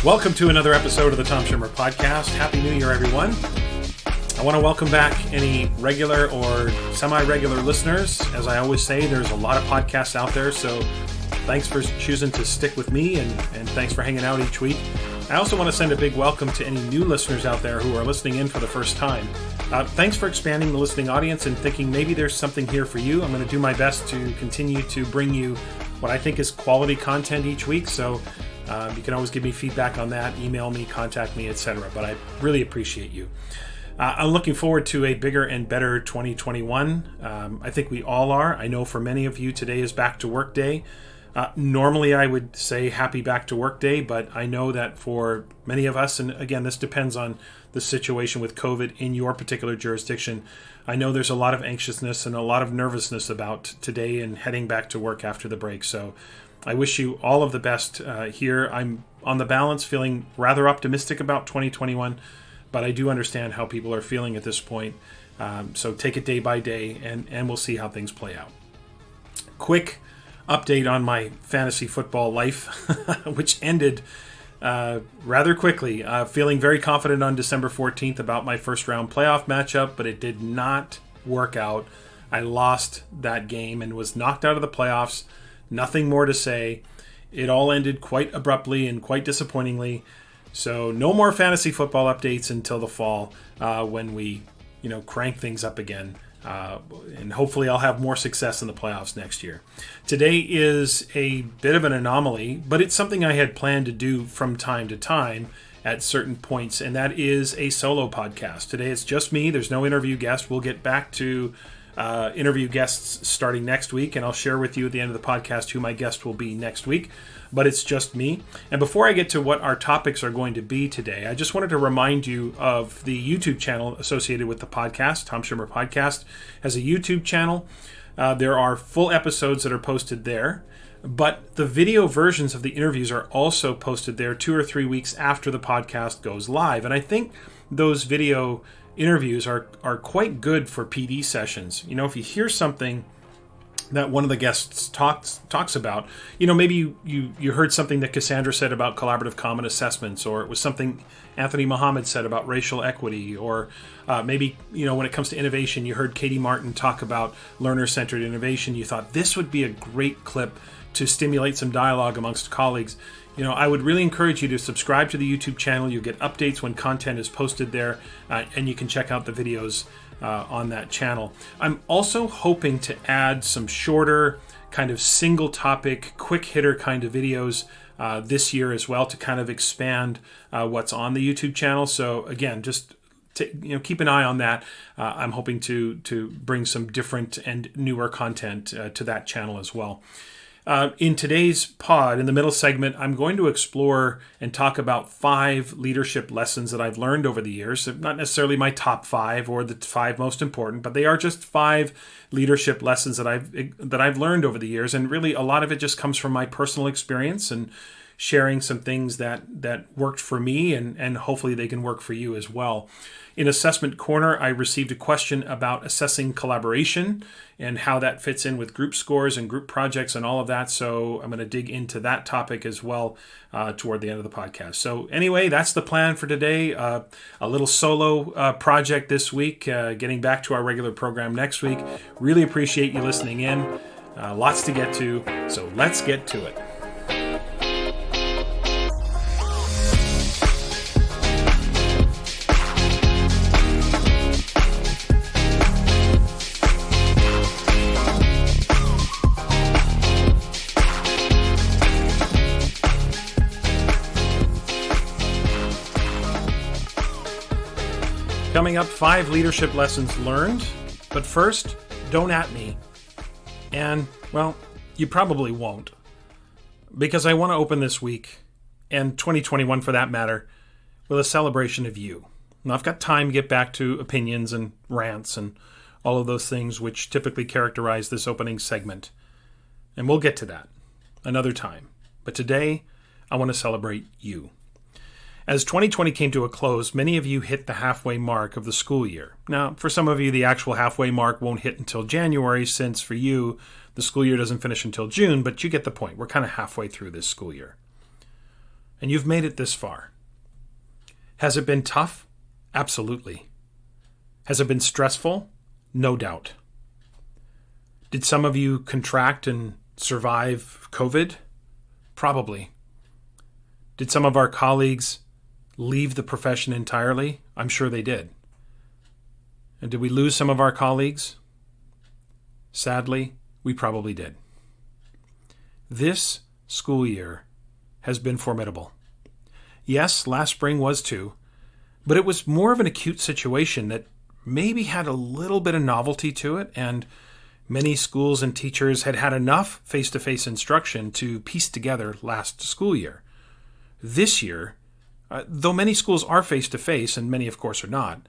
Welcome to another episode of the Tom Schimmer Podcast. Happy New Year, everyone. I want to welcome back any regular or semi-regular listeners. As I always say, there's a lot of podcasts out there, so thanks for choosing to stick with me, and thanks for hanging out each week. I also want to send a big welcome to any new listeners out there who are listening in for the first time. Thanks for expanding the listening audience and thinking maybe there's something here for you. I'm going to do my best to continue to bring you what I think is quality content each week, so you can always give me feedback on that, email me, contact me, etc. But I really appreciate you. I'm looking forward to a bigger and better 2021. I think we all are. I know for many of you, today is back to work day. Normally I would say happy back to work day, but I know that for many of us, and again, this depends on the situation with COVID in your particular jurisdiction, I know there's a lot of anxiousness and a lot of nervousness about today and heading back to work after the break. So I wish you all of the best here. I'm on the balance feeling rather optimistic about 2021, but I do understand how people are feeling at this point. So take it day by day, and we'll see how things play out. Quick update on my fantasy football life, which ended rather quickly. Feeling very confident on December 14th about my first round playoff matchup, but it did not work out. I lost that game and was knocked out of the playoffs. Nothing more to say. It all ended quite abruptly and quite disappointingly. So no more fantasy football updates until the fall when we, crank things up again. And hopefully I'll have more success in the playoffs next year. Today is a bit of an anomaly, but it's something I had planned to do from time to time at certain points, and that is a solo podcast. Today it's just me. There's no interview guest. We'll get back to interview guests starting next week, and I'll share with you at the end of the podcast who my guest will be next week. But it's just me. And before I get to what our topics are going to be today, I just wanted to remind you of the YouTube channel associated with the podcast. Tom Schimmer Podcast has a YouTube channel. There are full episodes that are posted there, but the video versions of the interviews are also posted there 2 or 3 weeks after the podcast goes live. And I think those video interviews are quite good for PD sessions. If you hear something that one of the guests talks about, maybe you heard something that Cassandra said about collaborative common assessments, or it was something Anthony Muhammad said about racial equity, or maybe, when it comes to innovation, you heard Katie Martin talk about learner-centered innovation. You thought this would be a great clip to stimulate some dialogue amongst colleagues. I would really encourage you to subscribe to the YouTube channel. You'll get updates when content is posted there, and you can check out the videos on that channel. I'm also hoping to add some shorter, kind of single topic, quick hitter kind of videos this year as well, to kind of expand what's on the YouTube channel. So again, just keep an eye on that. I'm hoping to bring some different and newer content to that channel as well. In today's pod, in the middle segment, I'm going to explore and talk about 5 leadership lessons that I've learned over the years. Not necessarily my top 5 or the 5 most important, but they are just 5 leadership lessons that I've learned over the years. And really, a lot of it just comes from my personal experience and sharing some things that worked for me, and hopefully they can work for you as well. In Assessment Corner, I received a question about assessing collaboration and how that fits in with group scores and group projects and all of that. So I'm going to dig into that topic as well toward the end of the podcast. So anyway, that's the plan for today. A little solo project this week, getting back to our regular program next week. Really appreciate you listening in. Lots to get to, so let's get to it. Coming up, 5 leadership lessons learned. But first, don't at me. And, well, you probably won't. Because I want to open this week, and 2021 for that matter, with a celebration of you. Now, I've got time to get back to opinions and rants and all of those things which typically characterize this opening segment. And we'll get to that another time. But today, I want to celebrate you. As 2020 came to a close, many of you hit the halfway mark of the school year. Now, for some of you, the actual halfway mark won't hit until January, since for you, the school year doesn't finish until June, but you get the point. We're kind of halfway through this school year. and you've made it this far. Has it been tough? Absolutely. Has it been stressful? No doubt. Did some of you contract and survive COVID? Probably. Did some of our colleagues leave the profession entirely? I'm sure they did. And did we lose some of our colleagues? Sadly, we probably did. This school year has been formidable. Yes, last spring was too, but it was more of an acute situation that maybe had a little bit of novelty to it, and many schools and teachers had had enough face-to-face instruction to piece together last school year. This year, though many schools are face-to-face, and many of course are not,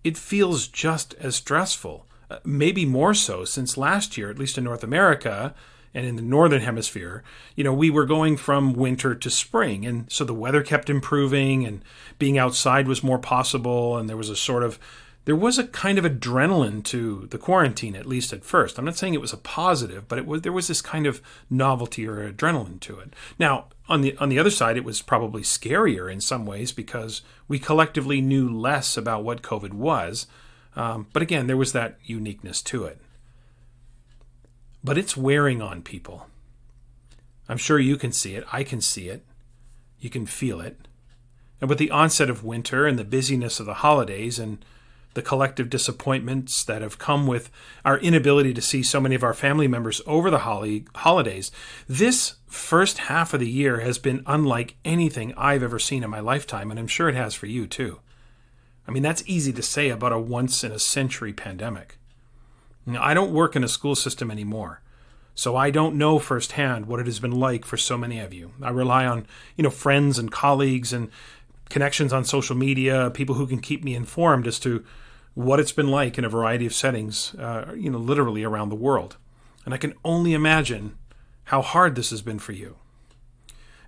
it feels just as stressful, maybe more so, since last year, at least in North America and in the Northern Hemisphere, we were going from winter to spring. And so the weather kept improving and being outside was more possible. And there was a kind of adrenaline to the quarantine, at least at first. I'm not saying it was a positive, but there was this kind of novelty or adrenaline to it. Now, on the other side, it was probably scarier in some ways because we collectively knew less about what COVID was. But again, there was that uniqueness to it. But it's wearing on people. I'm sure you can see it. I can see it. You can feel it. And with the onset of winter and the busyness of the holidays and the collective disappointments that have come with our inability to see so many of our family members over the holidays, this first half of the year has been unlike anything I've ever seen in my lifetime, and I'm sure it has for you too. I mean, that's easy to say about a once-in-a-century pandemic. Now, I don't work in a school system anymore, so I don't know firsthand what it has been like for so many of you. I rely on, friends and colleagues and connections on social media, people who can keep me informed as to what it's been like in a variety of settings, literally around the world. And I can only imagine how hard this has been for you.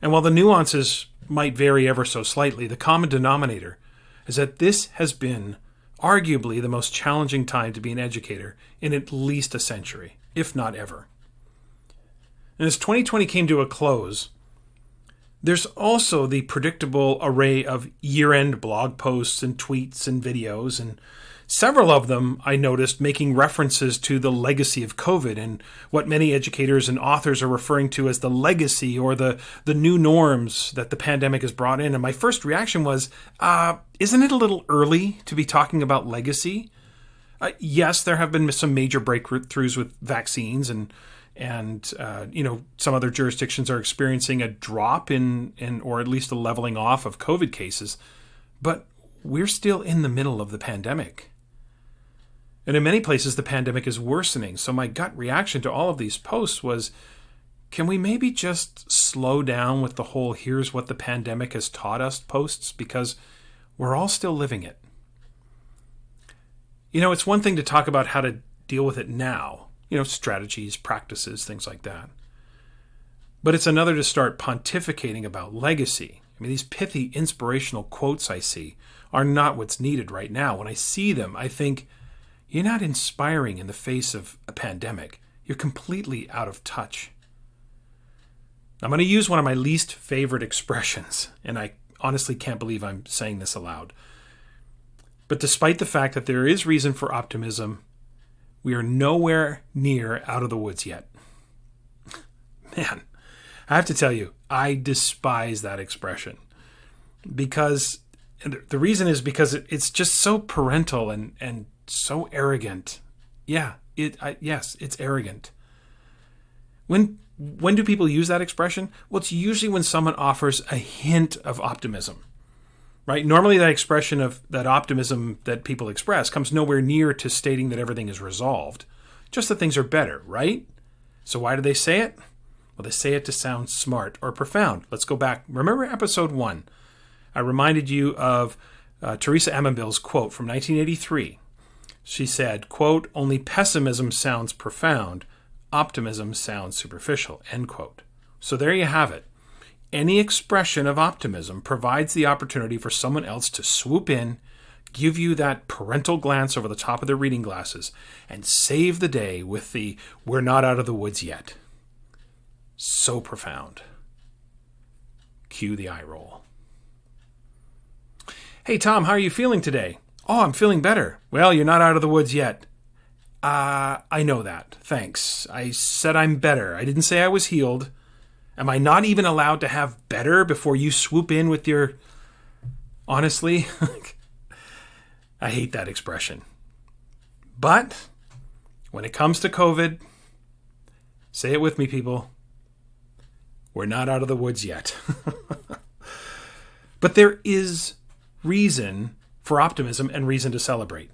And while the nuances might vary ever so slightly, the common denominator is that this has been arguably the most challenging time to be an educator in at least a century, if not ever. And as 2020 came to a close, there's also the predictable array of year-end blog posts and tweets and videos, and several of them I noticed making references to the legacy of COVID and what many educators and authors are referring to as the legacy or the new norms that the pandemic has brought in. And my first reaction was, isn't it a little early to be talking about legacy? Yes, there have been some major breakthroughs with vaccines and some other jurisdictions are experiencing a drop in or at least a leveling off of COVID cases, but we're still in the middle of the pandemic. And in many places, the pandemic is worsening. So my gut reaction to all of these posts was, can we maybe just slow down with the whole here's what the pandemic has taught us posts? Because we're all still living it. It's one thing to talk about how to deal with it now, strategies, practices, things like that. But it's another to start pontificating about legacy. I mean, these pithy, inspirational quotes I see are not what's needed right now. When I see them, I think, you're not inspiring in the face of a pandemic. You're completely out of touch. I'm going to use one of my least favorite expressions, and I honestly can't believe I'm saying this aloud. But despite the fact that there is reason for optimism, we are nowhere near out of the woods yet. Man, I have to tell you, I despise that expression. Because the reason is because it's just so parental and so arrogant. Yeah, yes, it's arrogant. When do people use that expression? Well, it's usually when someone offers a hint of optimism, right? Normally that expression of that optimism that people express comes nowhere near to stating that everything is resolved, just that things are better, right? So why do they say it? Well, they say it to sound smart or profound. Let's go back. Remember episode 1. I reminded you of Teresa Amabille's quote from 1983. She said, quote, "Only pessimism sounds profound. Optimism sounds superficial," end quote. So there you have it. Any expression of optimism provides the opportunity for someone else to swoop in, give you that parental glance over the top of their reading glasses, and save the day with the "we're not out of the woods yet." So profound. Cue the eye roll. Hey, Tom, how are you feeling today? Oh, I'm feeling better. Well, you're not out of the woods yet. I know that. Thanks. I said I'm better. I didn't say I was healed. Am I not even allowed to have better before you swoop in with your... Honestly, I hate that expression. But when it comes to COVID, say it with me, people. We're not out of the woods yet. But there is reason for optimism and reason to celebrate.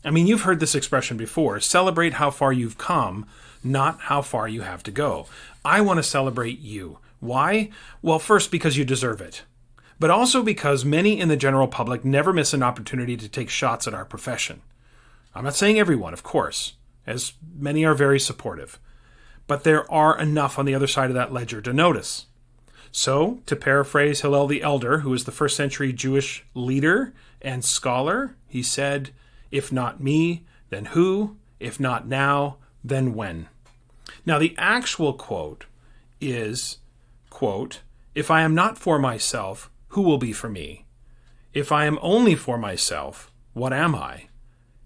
I mean, you've heard this expression before. Celebrate how far you've come, not how far you have to go. I want to celebrate you. Why? Well, first, because you deserve it. But also because many in the general public never miss an opportunity to take shots at our profession. I'm not saying everyone, of course, as many are very supportive. But there are enough on the other side of that ledger to notice. So, to paraphrase Hillel the Elder, who was the first century Jewish leader and scholar, he said, "If not me, then who? If not now, then when?" Now, the actual quote is, quote, "If I am not for myself, who will be for me? If I am only for myself, what am I?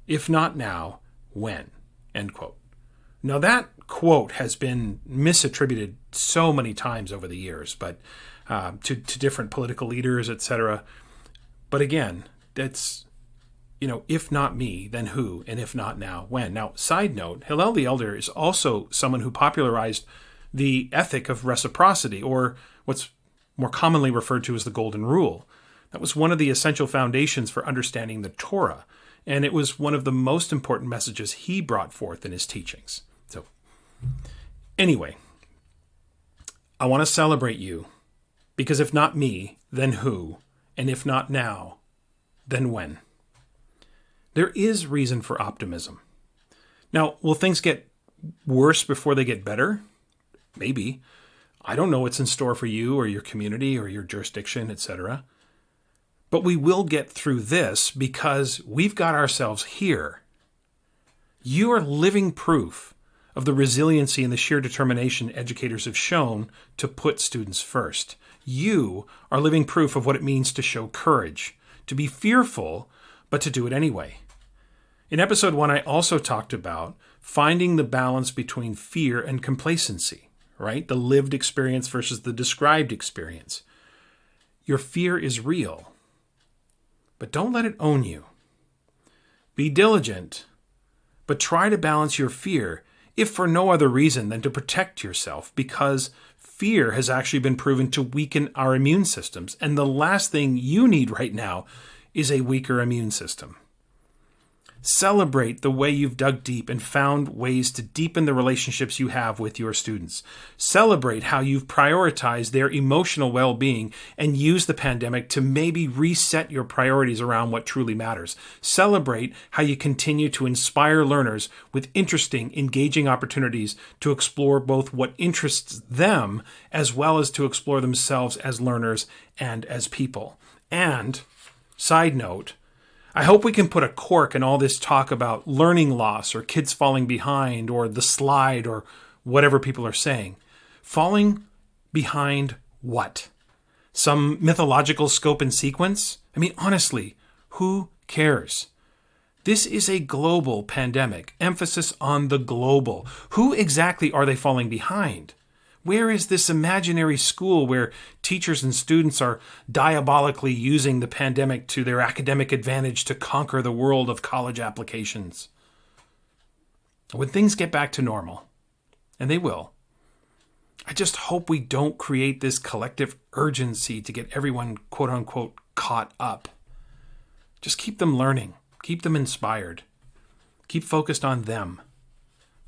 If not now, when?" End quote. Now, that quote has been misattributed so many times over the years, but to different political leaders, etc. But again, that's, if not me, then who? And if not now, when? Now, side note, Hillel the Elder is also someone who popularized the ethic of reciprocity, or what's more commonly referred to as the Golden Rule. That was one of the essential foundations for understanding the Torah, and it was one of the most important messages he brought forth in his teachings. So, anyway, I want to celebrate you, because if not me, then who? And if not now, then when? There is reason for optimism. Now, will things get worse before they get better? Maybe. I don't know what's in store for you or your community or your jurisdiction, etc. But we will get through this because we've got ourselves here. You are living proof of the resiliency and the sheer determination educators have shown to put students first. You are living proof of what it means to show courage, to be fearful, but to do it anyway. In episode 1, I also talked about finding the balance between fear and complacency, right? The lived experience versus the described experience. Your fear is real, but don't let it own you. Be diligent, but try to balance your fear, if for no other reason than to protect yourself, because fear has actually been proven to weaken our immune systems, and the last thing you need right now is a weaker immune system. Celebrate the way you've dug deep and found ways to deepen the relationships you have with your students. Celebrate how you've prioritized their emotional well-being and used the pandemic to maybe reset your priorities around what truly matters. Celebrate how you continue to inspire learners with interesting, engaging opportunities to explore both what interests them as well as to explore themselves as learners and as people. And, side note, I hope we can put a cork in all this talk about learning loss or kids falling behind or the slide or whatever people are saying. Falling behind what? Some mythological scope and sequence? I mean, honestly, who cares? This is a global pandemic. Emphasis on the global. Who exactly are they falling behind? Where is this imaginary school where teachers and students are diabolically using the pandemic to their academic advantage to conquer the world of college applications? When things get back to normal, and they will, I just hope we don't create this collective urgency to get everyone, quote unquote, caught up. Just keep them learning, keep them inspired, keep focused on them.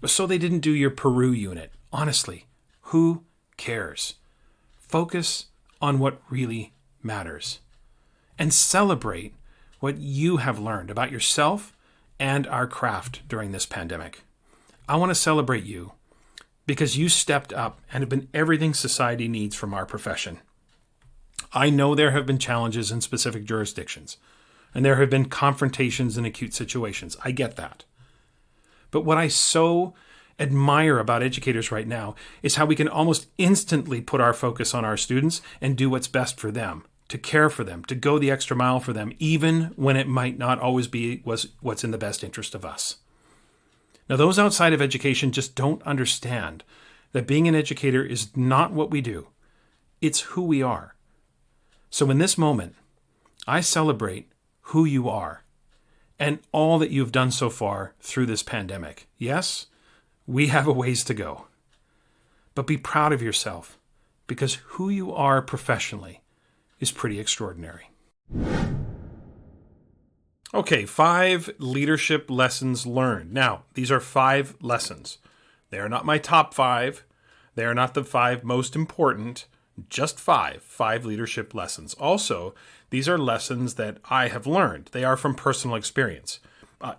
So they didn't do your Peru unit, honestly. Who cares? Focus on what really matters. And celebrate what you have learned about yourself and our craft during this pandemic. I want to celebrate you because you stepped up and have been everything society needs from our profession. I know there have been challenges in specific jurisdictions, and there have been confrontations in acute situations. I get that. But what I so admire about educators right now is how we can almost instantly put our focus on our students and do what's best for them, to care for them, to go the extra mile for them, even when it might not always be what's in the best interest of us. Now, those outside of education just don't understand that being an educator is not what we do. It's who we are. So in this moment, I celebrate who you are and all that you've done so far through this pandemic. Yes, we have a ways to go. But be proud of yourself, because who you are professionally is pretty extraordinary. Okay, 5 leadership lessons learned. Now, these are 5 lessons. They are not my top 5. They are not the 5 most important. Just 5 leadership lessons. Also, these are lessons that I have learned. They are from personal experience.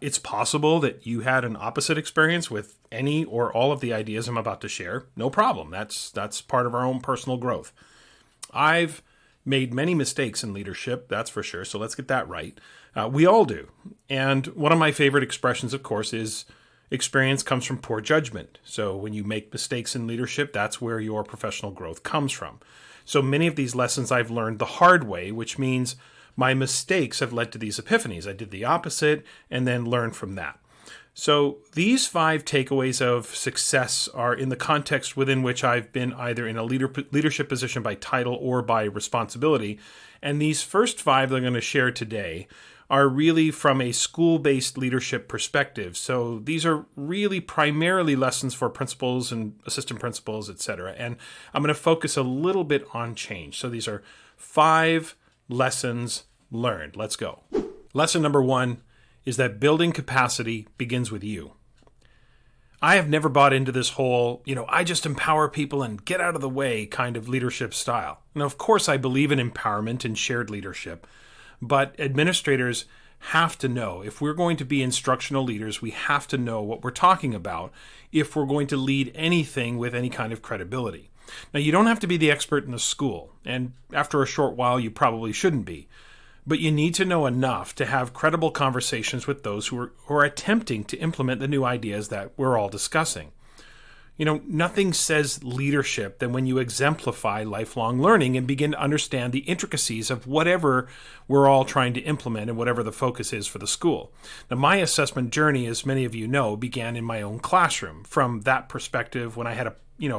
It's possible that you had an opposite experience with any or all of the ideas I'm about to share. No problem. That's part of our own personal growth. I've made many mistakes in leadership, that's for sure, so let's get that right. We all do. And one of my favorite expressions, of course, is experience comes from poor judgment. So when you make mistakes in leadership, that's where your professional growth comes from. So many of these lessons I've learned the hard way, which means my mistakes have led to these epiphanies. I did the opposite and then learned from that. So these 5 takeaways of success are in the context within which I've been either in a leadership position by title or by responsibility. And these first 5 that I'm going to share today are really from a school-based leadership perspective. So these are really primarily lessons for principals and assistant principals, etc. And I'm going to focus a little bit on change. So these are 5 lessons learned. Let's go. Lesson number 1 is that building capacity begins with you. I have never bought into this whole, I just empower people and get out of the way kind of leadership style. Now, of course, I believe in empowerment and shared leadership, but administrators have to know, if we're going to be instructional leaders, we have to know what we're talking about if we're going to lead anything with any kind of credibility. Now, you don't have to be the expert in the school, and after a short while, you probably shouldn't be. But you need to know enough to have credible conversations with those who are attempting to implement the new ideas that we're all discussing. Nothing says leadership than when you exemplify lifelong learning and begin to understand the intricacies of whatever we're all trying to implement and whatever the focus is for the school. Now, my assessment journey, as many of you know, began in my own classroom. From that perspective, when I had a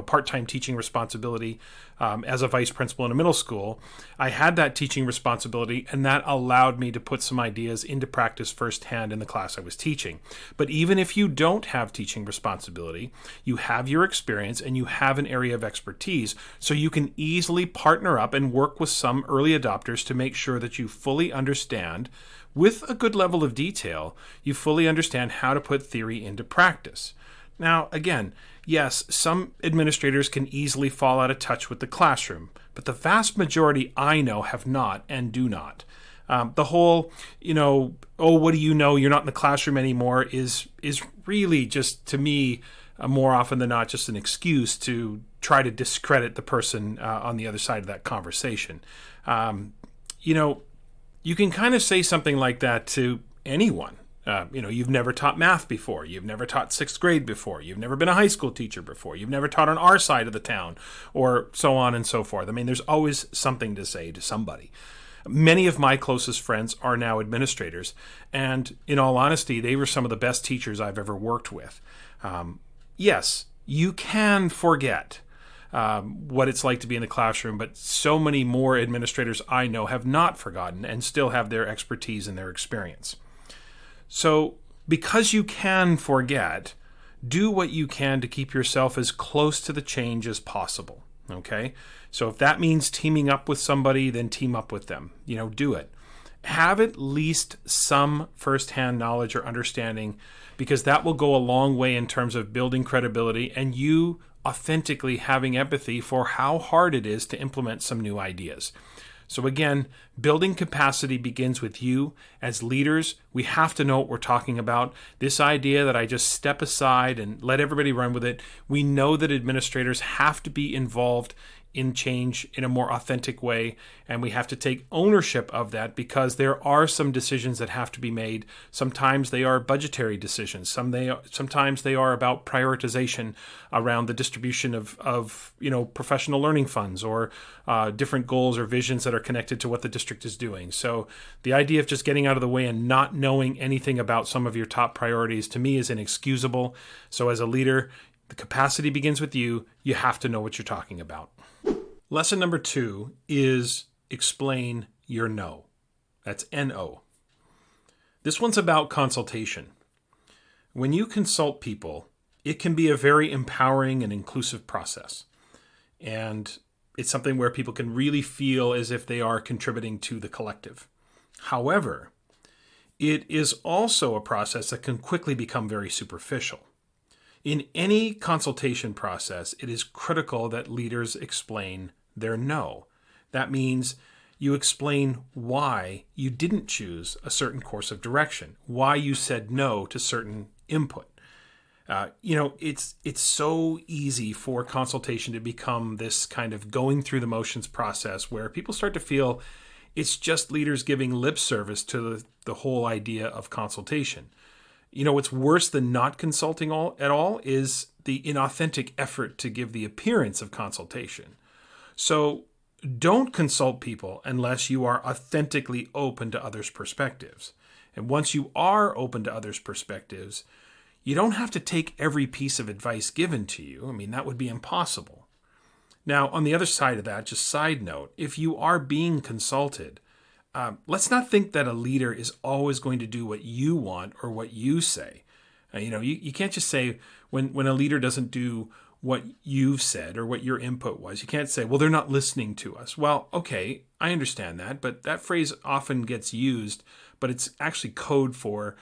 part-time teaching responsibility as a vice principal in a middle school, I had that teaching responsibility, and that allowed me to put some ideas into practice firsthand in the class I was teaching. But even if you don't have teaching responsibility, you have your experience and you have an area of expertise, so you can easily partner up and work with some early adopters to make sure that you fully understand, with a good level of detail, you fully understand how to put theory into practice. Now, again, yes, some administrators can easily fall out of touch with the classroom, but the vast majority I know have not and do not. The whole, what do you know? You're not in the classroom anymore is really just, to me, more often than not, just an excuse to try to discredit the person on the other side of that conversation. You can kind of say something like that to anyone. You've never taught math before. You've never taught 6th grade before. You've never been a high school teacher before. You've never taught on our side of the town, or so on and so forth. I mean, there's always something to say to somebody. Many of my closest friends are now administrators, and in all honesty, they were some of the best teachers I've ever worked with. Yes, you can forget what it's like to be in the classroom, but so many more administrators I know have not forgotten and still have their expertise and their experience. So because you can forget, do what you can to keep yourself as close to the change as possible, okay? So if that means teaming up with somebody, then team up with them. Do it. Have at least some firsthand knowledge or understanding, because that will go a long way in terms of building credibility and you authentically having empathy for how hard it is to implement some new ideas. So again, building capacity begins with you. As leaders, we have to know what we're talking about. This idea that I just step aside and let everybody run with it, we know that administrators have to be involved in change in a more authentic way, and we have to take ownership of that, because there are some decisions that have to be made. Sometimes they are budgetary decisions. Sometimes they are about prioritization around the distribution of professional learning funds, or different goals or visions that are connected to what the district is doing. So the idea of just getting out of the way and not knowing anything about some of your top priorities, to me, is inexcusable. So as a leader, the capacity begins with you. You have to know what you're talking about. Lesson number 2 is explain your no. That's N-O. This one's about consultation. When you consult people, it can be a very empowering and inclusive process. And it's something where people can really feel as if they are contributing to the collective. However, it is also a process that can quickly become very superficial. In any consultation process, it is critical that leaders explain their no. That means you explain why you didn't choose a certain course of direction, why you said no to certain input. It's so easy for consultation to become this kind of going through the motions process where people start to feel it's just leaders giving lip service to the whole idea of consultation. What's worse than not consulting at all is the inauthentic effort to give the appearance of consultation. So don't consult people unless you are authentically open to others' perspectives. And once you are open to others' perspectives, you don't have to take every piece of advice given to you. I mean, that would be impossible. Now, on the other side of that, just side note, if you are being consulted, let's not think that a leader is always going to do what you want or what you say. You can't just say when a leader doesn't do what you've said or what your input was, you can't say, well, they're not listening to us. Well, okay, I understand that, but that phrase often gets used, but it's actually code for,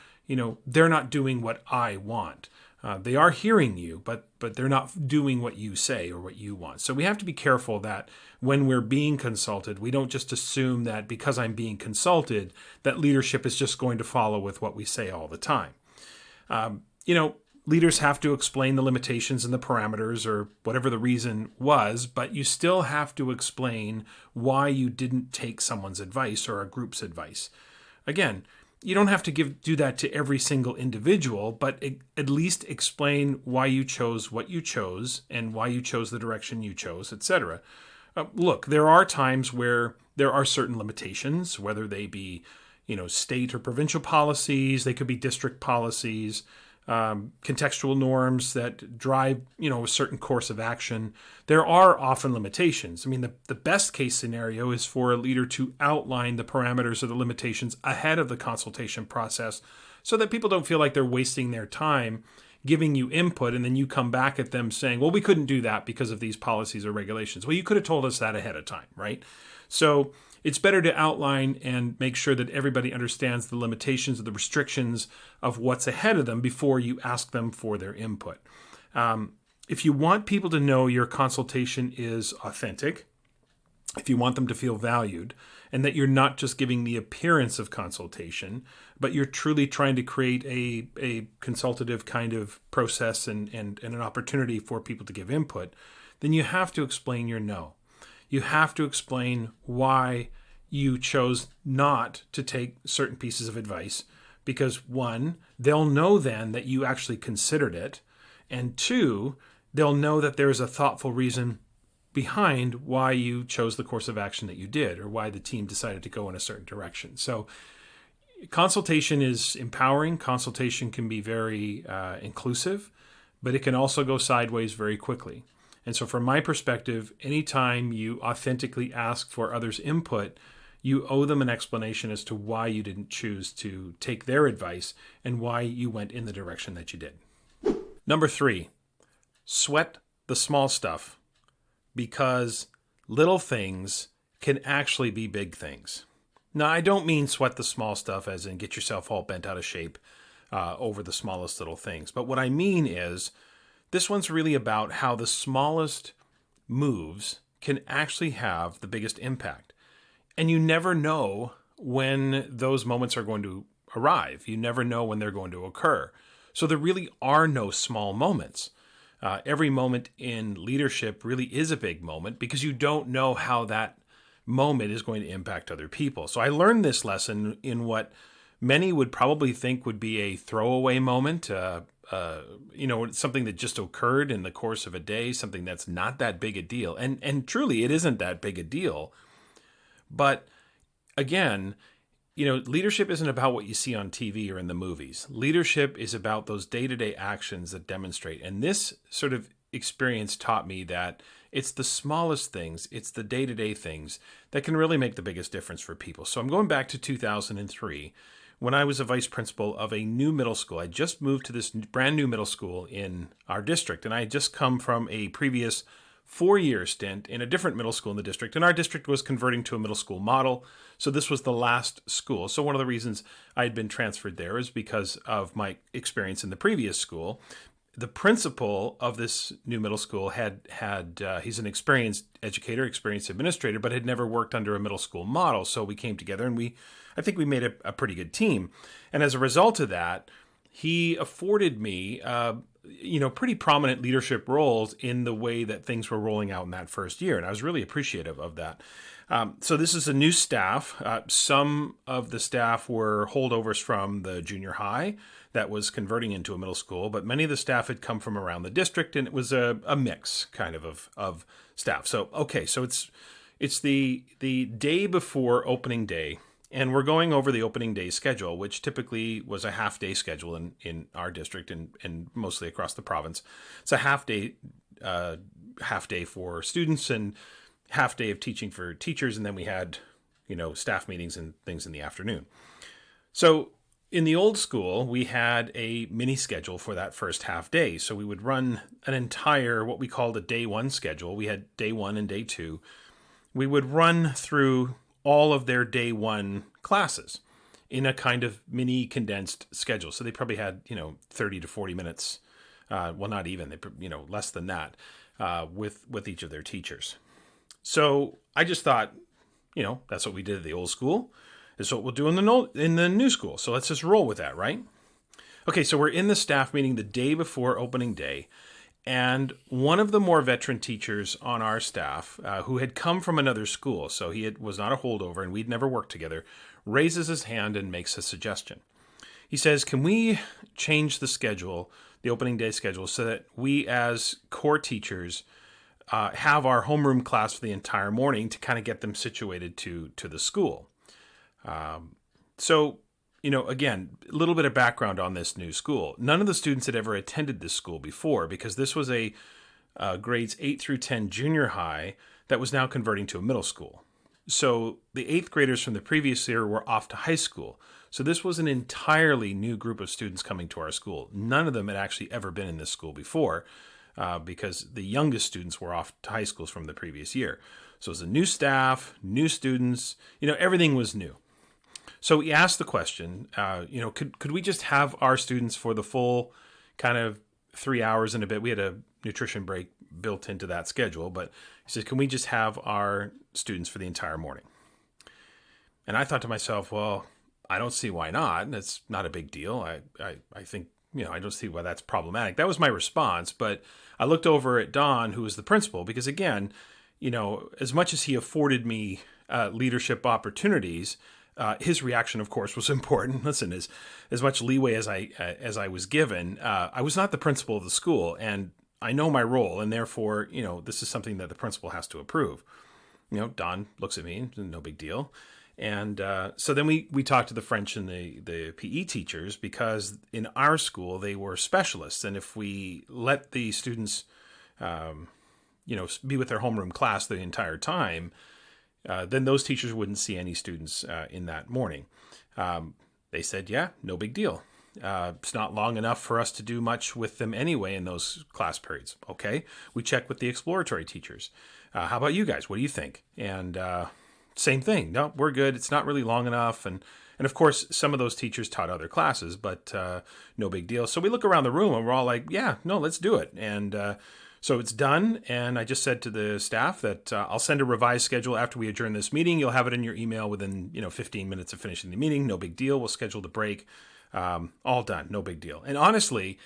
they're not doing what I want. They are hearing you, but they're not doing what you say or what you want. So we have to be careful that when we're being consulted, we don't just assume that because I'm being consulted, that leadership is just going to follow with what we say all the time. Leaders have to explain the limitations and the parameters or whatever the reason was, but you still have to explain why you didn't take someone's advice or a group's advice. Again, you don't have to do that to every single individual, but at least explain why you chose what you chose and why you chose the direction you chose, etc. Look, there are times where there are certain limitations, whether they be, state or provincial policies, they could be district policies, contextual norms that drive, a certain course of action. There are often limitations. I mean, the best case scenario is for a leader to outline the parameters of the limitations ahead of the consultation process so that people don't feel like they're wasting their time giving you input and then you come back at them saying, well, we couldn't do that because of these policies or regulations. Well, you could have told us that ahead of time, right? So it's better to outline and make sure that everybody understands the limitations or the restrictions of what's ahead of them before you ask them for their input. If you want people to know your consultation is authentic, if you want them to feel valued, and that you're not just giving the appearance of consultation, but you're truly trying to create a consultative kind of process and an opportunity for people to give input, then you have to explain your no. You have to explain why you chose not to take certain pieces of advice, because 1, they'll know then that you actually considered it, and 2, they'll know that there's a thoughtful reason behind why you chose the course of action that you did or why the team decided to go in a certain direction. So consultation is empowering. Consultation can be very inclusive, but it can also go sideways very quickly. And so from my perspective, anytime you authentically ask for others' input, you owe them an explanation as to why you didn't choose to take their advice and why you went in the direction that you did. Number 3, sweat the small stuff, because little things can actually be big things. Now, I don't mean sweat the small stuff as in get yourself all bent out of shape over the smallest little things. But what I mean is this one's really about how the smallest moves can actually have the biggest impact. And you never know when those moments are going to arrive. You never know when they're going to occur. So there really are no small moments. Every moment in leadership really is a big moment because you don't know how that moment is going to impact other people. So I learned this lesson in what many would probably think would be a throwaway moment, something that just occurred in the course of a day, something that's not that big a deal. And truly, it isn't that big a deal. But again, leadership isn't about what you see on TV or in the movies. Leadership is about those day-to-day actions that demonstrate. And this sort of experience taught me that it's the smallest things, it's the day-to-day things that can really make the biggest difference for people. So I'm going back to 2003 when I was a vice principal of a new middle school. I just moved to this brand new middle school in our district, and I had just come from a previous 4-year stint in a different middle school in the district, and our district was converting to a middle school model. So this was the last school. So one of the reasons I had been transferred there is because of my experience in the previous school. The principal of this new middle school he's an experienced educator, experienced administrator, but had never worked under a middle school model. So we came together and I think we made a pretty good team. And as a result of that, he afforded me, pretty prominent leadership roles in the way that things were rolling out in that first year. And I was really appreciative of that. So this is a new staff. Some of the staff were holdovers from the junior high that was converting into a middle school, but many of the staff had come from around the district, and it was a mix kind of staff. So, okay, so it's the day before opening day, and we're going over the opening day schedule, which typically was a half-day schedule in our district and mostly across the province. It's a half-day for students and half-day of teaching for teachers, and then we had, staff meetings and things in the afternoon. So in the old school, we had a mini schedule for that first half day. So we would run an entire, what we called a day one schedule. We had day one and day two. We would run through all of their day one classes in a kind of mini condensed schedule. So they probably had, 30 to 40 minutes. Not even, less than that with each of their teachers. So I just thought, that's what we did at the old school. Is what we'll do in the new school. So let's just roll with that, right? Okay, so we're in the staff meeting the day before opening day, and one of the more veteran teachers on our staff, who had come from another school, so was not a holdover and we'd never worked together, raises his hand and makes a suggestion. He says, can we change the schedule, the opening day schedule, so that we as core teachers have our homeroom class for the entire morning to kind of get them situated to the school? So, again, a little bit of background on this new school. None of the students had ever attended this school before because this was a grades 8 through 10 junior high that was now converting to a middle school. So the 8th graders from the previous year were off to high school. So this was an entirely new group of students coming to our school. None of them had actually ever been in this school before because the youngest students were off to high schools from the previous year. So it was a new staff, new students, everything was new. So we asked the question, could we just have our students for the full kind of 3 hours and a bit? We had a nutrition break built into that schedule, but he said, can we just have our students for the entire morning? And I thought to myself, well, I don't see why not. That's not a big deal. I think, I don't see why that's problematic. That was my response, but I looked over at Don, who was the principal, because again, as much as he afforded me leadership opportunities, his reaction, of course, was important. Listen, as much leeway as I was given, I was not the principal of the school, and I know my role, and therefore, this is something that the principal has to approve. Don looks at me, no big deal. And so then we talked to the French and the PE teachers because in our school, they were specialists. And if we let the students, be with their homeroom class the entire time, then those teachers wouldn't see any students in that morning. They said, yeah, no big deal. It's not long enough for us to do much with them anyway in those class periods. Okay, we checked with the exploratory teachers. How about you guys? What do you think? And same thing. No, we're good. It's not really long enough. And of course, some of those teachers taught other classes, but no big deal. So we look around the room and we're all like, yeah, no, let's do it. And so it's done, and I just said to the staff that I'll send a revised schedule after we adjourn this meeting. You'll have it in your email within 15 minutes of finishing the meeting. No big deal. We'll schedule the break. All done. No big deal. And honestly,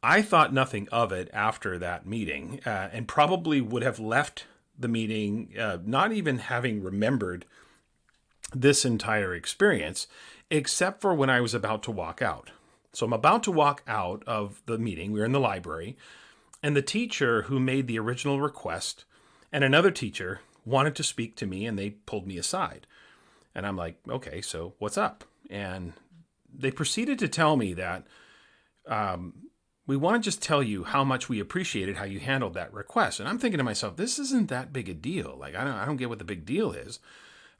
I thought nothing of it after that meeting, and probably would have left the meeting not even having remembered this entire experience, except for when I was about to walk out. So I'm about to walk out of the meeting. We were in the library, and the teacher who made the original request and another teacher wanted to speak to me, and they pulled me aside. And I'm like, okay, so what's up? And they proceeded to tell me that we want to just tell you how much we appreciated how you handled that request. And I'm thinking to myself, this isn't that big a deal. Like, I don't get what the big deal is.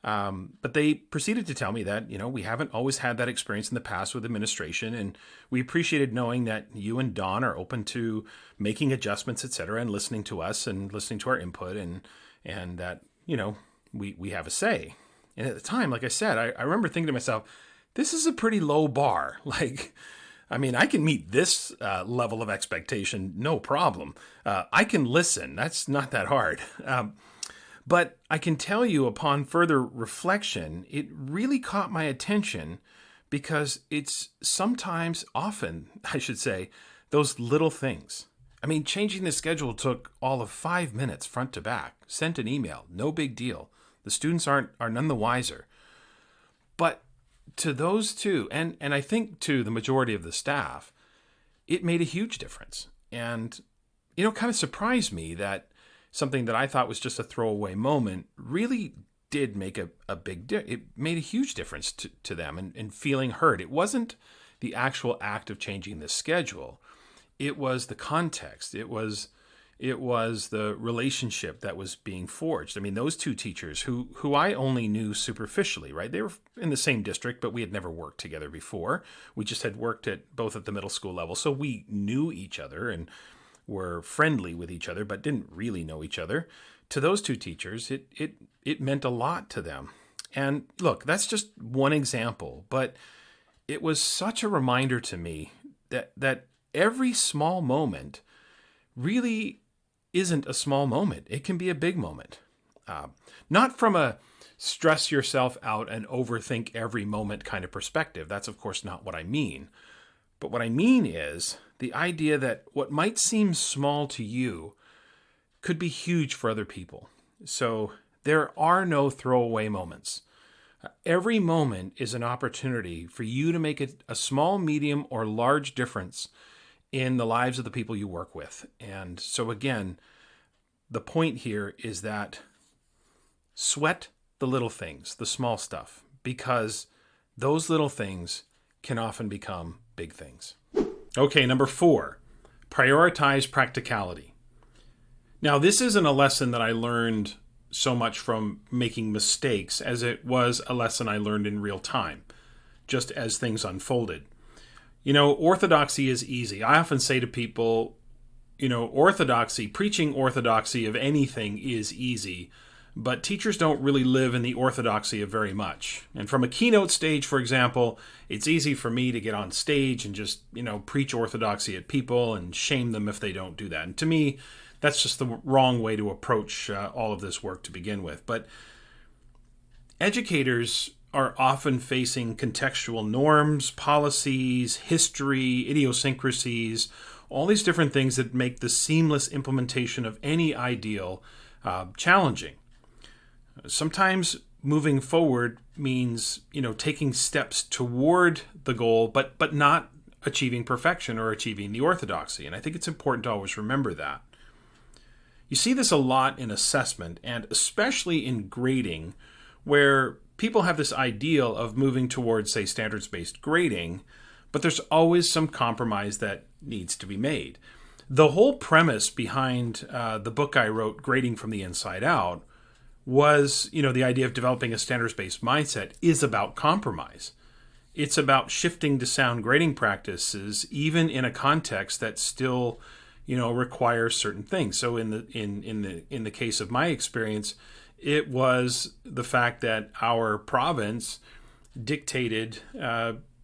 But they proceeded to tell me that, we haven't always had that experience in the past with administration, and we appreciated knowing that you and Don are open to making adjustments, et cetera, and listening to us and listening to our input, and that, we have a say. And at the time, like I said, I remember thinking to myself, this is a pretty low bar. Like, I can meet this level of expectation, no problem. I can listen. That's not that hard. But I can tell you upon further reflection, it really caught my attention because it's often, I should say, those little things. Changing the schedule took all of 5 minutes front to back. Sent an email, no big deal. The students are none the wiser. But to those two, and I think to the majority of the staff, it made a huge difference. And, kind of surprised me that something that I thought was just a throwaway moment really did make a big difference. It made a huge difference to them and feeling heard. It wasn't the actual act of changing the schedule. It was the context. It was the relationship that was being forged. Those two teachers who I only knew superficially, right? They were in the same district, but we had never worked together before. We just had worked both at the middle school level. So we knew each other and were friendly with each other, but didn't really know each other. To those two teachers, it meant a lot to them. And look, that's just one example, but it was such a reminder to me that every small moment really isn't a small moment. It can be a big moment. Not from a stress yourself out and overthink every moment kind of perspective. That's, of course, not what I mean. But what I mean is the idea that what might seem small to you could be huge for other people. So there are no throwaway moments. Every moment is an opportunity for you to make a small, medium, or large difference in the lives of the people you work with. And so again, the point here is that sweat the little things, the small stuff, because those little things can often become big things. Okay, number 4, prioritize practicality. Now, this isn't a lesson that I learned so much from making mistakes as it was a lesson I learned in real time, just as things unfolded. Orthodoxy is easy. I often say to people, preaching orthodoxy of anything is easy, but teachers don't really live in the orthodoxy of very much. And from a keynote stage, for example, it's easy for me to get on stage and just, preach orthodoxy at people and shame them if they don't do that. And to me, that's just the wrong way to approach all of this work to begin with. But educators are often facing contextual norms, policies, history, idiosyncrasies, all these different things that make the seamless implementation of any ideal challenging. Sometimes moving forward means, taking steps toward the goal, but not achieving perfection or achieving the orthodoxy. And I think it's important to always remember that. You see this a lot in assessment, and especially in grading, where people have this ideal of moving towards, say, standards-based grading, but there's always some compromise that needs to be made. The whole premise behind the book I wrote, Grading from the Inside Out, was, the idea of developing a standards-based mindset is about compromise. It's about shifting to sound grading practices, even in a context that still, requires certain things. So in the case of my experience, it was the fact that our province dictated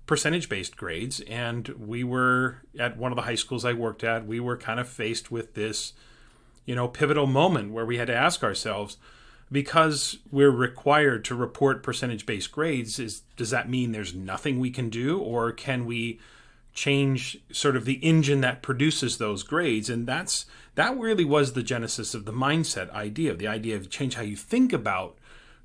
percentage-based grades, and we were at one of the high schools I worked at. We were kind of faced with this, pivotal moment where we had to ask ourselves, because we're required to report percentage-based grades, does that mean there's nothing we can do, or can we change sort of the engine that produces those grades. And that really was the genesis of the mindset idea, the idea of change how you think about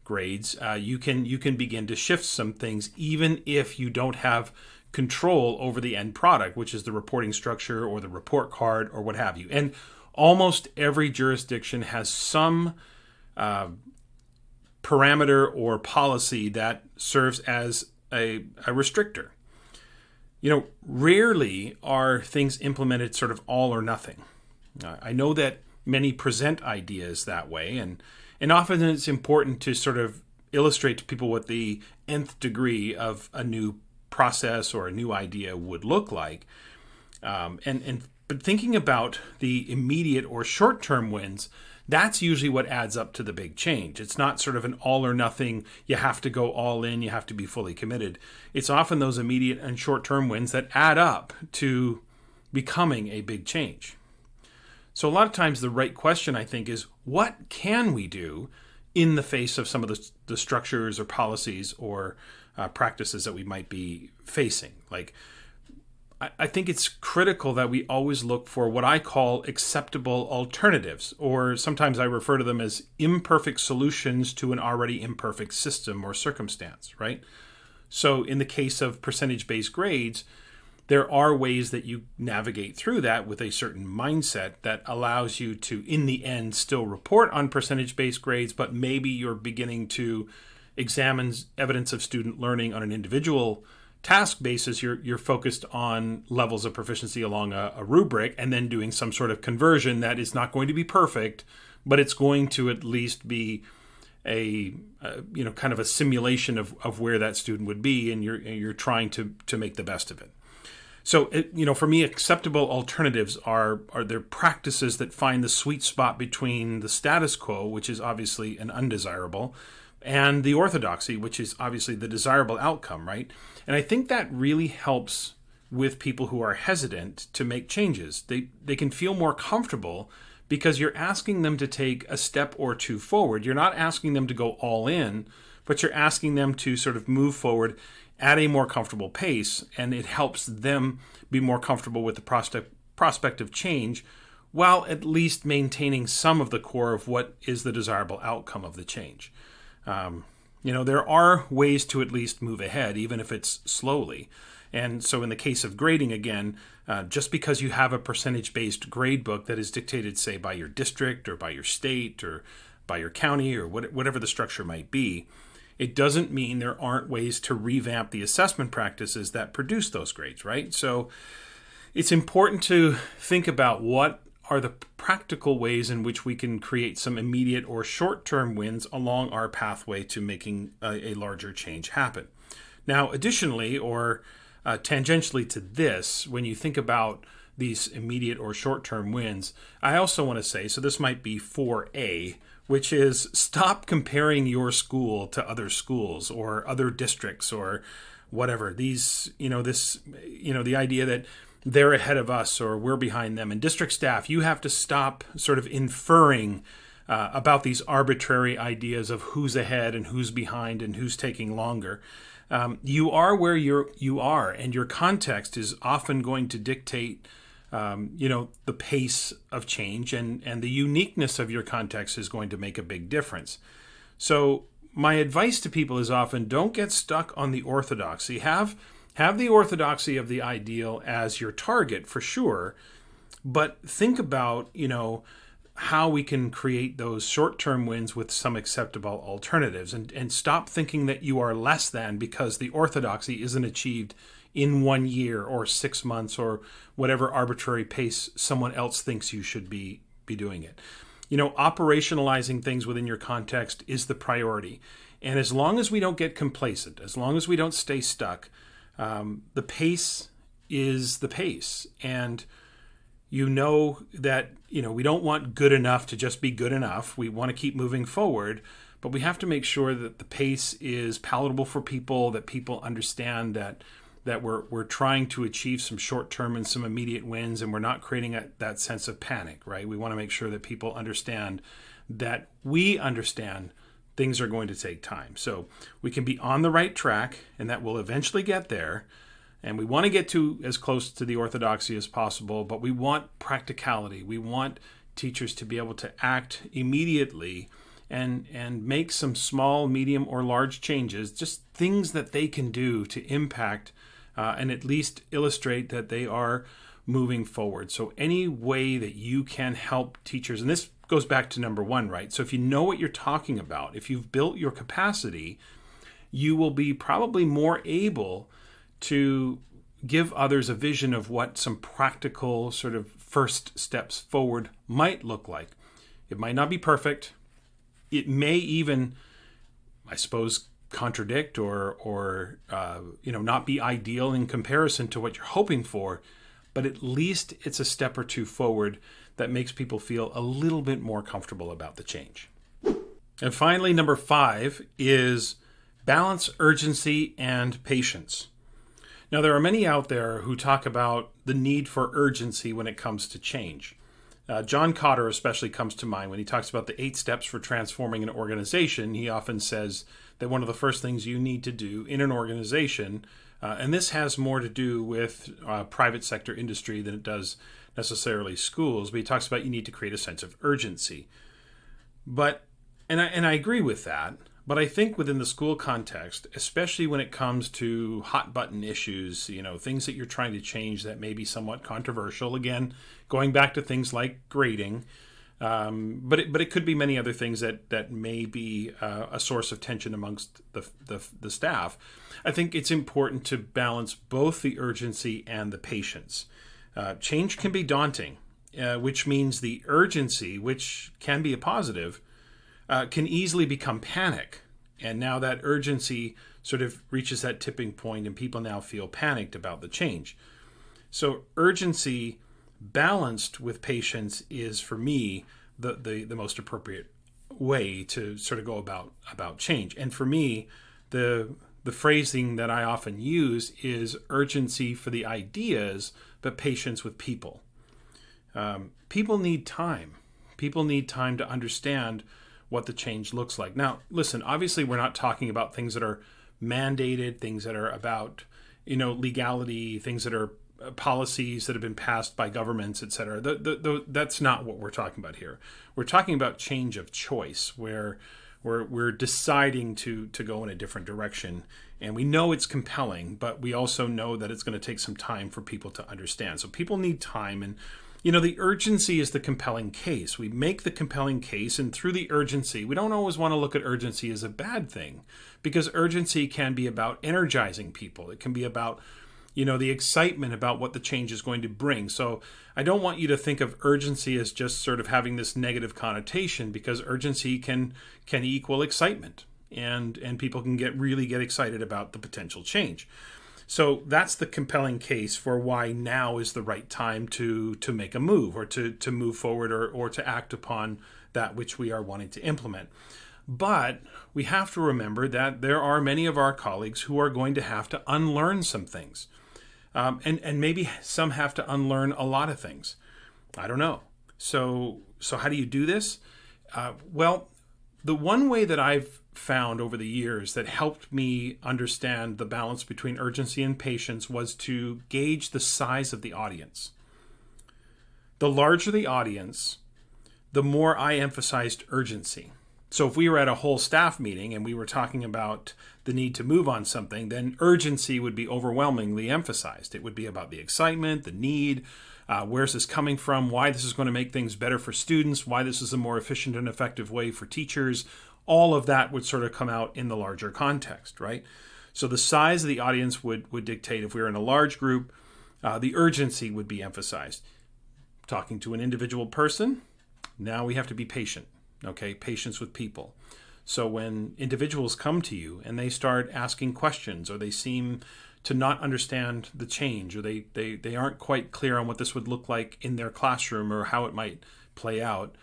grades. You can begin to shift some things, even if you don't have control over the end product, which is the reporting structure or the report card or what have you. And almost every jurisdiction has some parameter or policy that serves as a restrictor. Rarely are things implemented sort of all or nothing. I know that many present ideas that way, and often it's important to sort of illustrate to people what the nth degree of a new process or a new idea would look like. But thinking about the immediate or short-term wins, that's usually what adds up to the big change. It's not sort of an all or nothing, you have to go all in, you have to be fully committed. It's often those immediate and short-term wins that add up to becoming a big change. So a lot of times the right question, I think, is what can we do in the face of some of the structures or policies or practices that we might be facing? I think it's critical that we always look for what I call acceptable alternatives, or sometimes I refer to them as imperfect solutions to an already imperfect system or circumstance, right? So in the case of percentage-based grades, there are ways that you navigate through that with a certain mindset that allows you to, in the end, still report on percentage-based grades, but maybe you're beginning to examine evidence of student learning on an individual task basis. You're focused on levels of proficiency along a rubric, and then doing some sort of conversion that is not going to be perfect, but it's going to at least be a kind of a simulation of where that student would be, and you're trying to make the best of it. So for me, acceptable alternatives are there practices that find the sweet spot between the status quo, which is obviously an undesirable, and the orthodoxy, which is obviously the desirable outcome, right? And I think that really helps with people who are hesitant to make changes. They can feel more comfortable because you're asking them to take a step or two forward. You're not asking them to go all in, but you're asking them to sort of move forward at a more comfortable pace, and it helps them be more comfortable with the prospect of change, while at least maintaining some of the core of what is the desirable outcome of the change. There are ways to at least move ahead, even if it's slowly. And so in the case of grading, again, just because you have a percentage-based grade book that is dictated, say, by your district or by your state or by your county or whatever the structure might be, it doesn't mean there aren't ways to revamp the assessment practices that produce those grades, right? So it's important to think about what are the practical ways in which we can create some immediate or short-term wins along our pathway to making a larger change happen. Now, additionally, or tangentially to this, when you think about these immediate or short-term wins, I also want to say, so this might be 4A, which is stop comparing your school to other schools or other districts or whatever. The idea that they're ahead of us or we're behind them. And district staff, you have to stop sort of inferring about these arbitrary ideas of who's ahead and who's behind and who's taking longer. You are where you are, and your context is often going to dictate the pace of change, and the uniqueness of your context is going to make a big difference. So my advice to people is often don't get stuck on the orthodoxy. Have the orthodoxy of the ideal as your target for sure, but think about, how we can create those short-term wins with some acceptable alternatives, and stop thinking that you are less than because the orthodoxy isn't achieved in 1 year or 6 months or whatever arbitrary pace someone else thinks you should be doing it. Operationalizing things within your context is the priority. And as long as we don't get complacent, as long as we don't stay stuck, the pace is the pace. And that, we don't want good enough to just be good enough. We want to keep moving forward, but we have to make sure that the pace is palatable for people, that people understand that we're trying to achieve some short-term and some immediate wins, and we're not creating that sense of panic, right? We want to make sure that people understand that we understand things are going to take time. So we can be on the right track, and that we'll eventually get there. And we want to get to as close to the orthodoxy as possible, but we want practicality. We want teachers to be able to act immediately and make some small, medium, or large changes, just things that they can do to impact and at least illustrate that they are moving forward. So any way that you can help teachers, and this goes back to number one, right? So if you know what you're talking about, if you've built your capacity, you will be probably more able to give others a vision of what some practical sort of first steps forward might look like. It might not be perfect. It may even, I suppose, contradict or not be ideal in comparison to what you're hoping for, but at least it's a step or two forward that makes people feel a little bit more comfortable about the change. And finally, number 5 is balance urgency and patience. Now, there are many out there who talk about the need for urgency when it comes to change. John Kotter especially comes to mind when he talks about the 8 steps for transforming an organization. He often says that one of the first things you need to do in an organization, and this has more to do with private sector industry than it does necessarily schools, but he talks about you need to create a sense of urgency. But, and I agree with that, but I think within the school context, especially when it comes to hot button issues, things that you're trying to change that may be somewhat controversial, again, going back to things like grading, but it could be many other things that may be a source of tension amongst the staff. I think it's important to balance both the urgency and the patience. Change can be daunting, which means the urgency, which can be a positive, can easily become panic. And now that urgency sort of reaches that tipping point and people now feel panicked about the change. So urgency balanced with patience is, for me, the most appropriate way to sort of go about change. And for me, the phrasing that I often use is urgency for the ideas, but patience with people. People need time. People need time to understand what the change looks like. Now, listen, obviously we're not talking about things that are mandated, things that are about, legality, things that are policies that have been passed by governments, et cetera. That's not what we're talking about here. We're talking about change of choice, where we're deciding to go in a different direction. And we know it's compelling, but we also know that it's going to take some time for people to understand. So people need time, and the urgency is the compelling case. We make the compelling case, and through the urgency, we don't always want to look at urgency as a bad thing, because urgency can be about energizing people. It can be about, the excitement about what the change is going to bring. So I don't want you to think of urgency as just sort of having this negative connotation, because urgency can equal excitement, and people can really get excited about the potential change. So that's the compelling case for why now is the right time to make a move, or to move forward, or to act upon that which we are wanting to implement. But we have to remember that there are many of our colleagues who are going to have to unlearn some things. And maybe some have to unlearn a lot of things. I don't know. So how do you do this? Well, the one way that I've found over the years that helped me understand the balance between urgency and patience was to gauge the size of the audience. The larger the audience, the more I emphasized urgency. So if we were at a whole staff meeting and we were talking about the need to move on something, then urgency would be overwhelmingly emphasized. It would be about the excitement, the need, where's this coming from, why this is going to make things better for students, why this is a more efficient and effective way for teachers. All of that would sort of come out in the larger context, right? So the size of the audience would dictate. If we were in a large group, the urgency would be emphasized. Talking to an individual person, now we have to be patient, okay? Patience with people. So when individuals come to you and they start asking questions, or they seem to not understand the change, or they aren't quite clear on what this would look like in their classroom or how it might play out,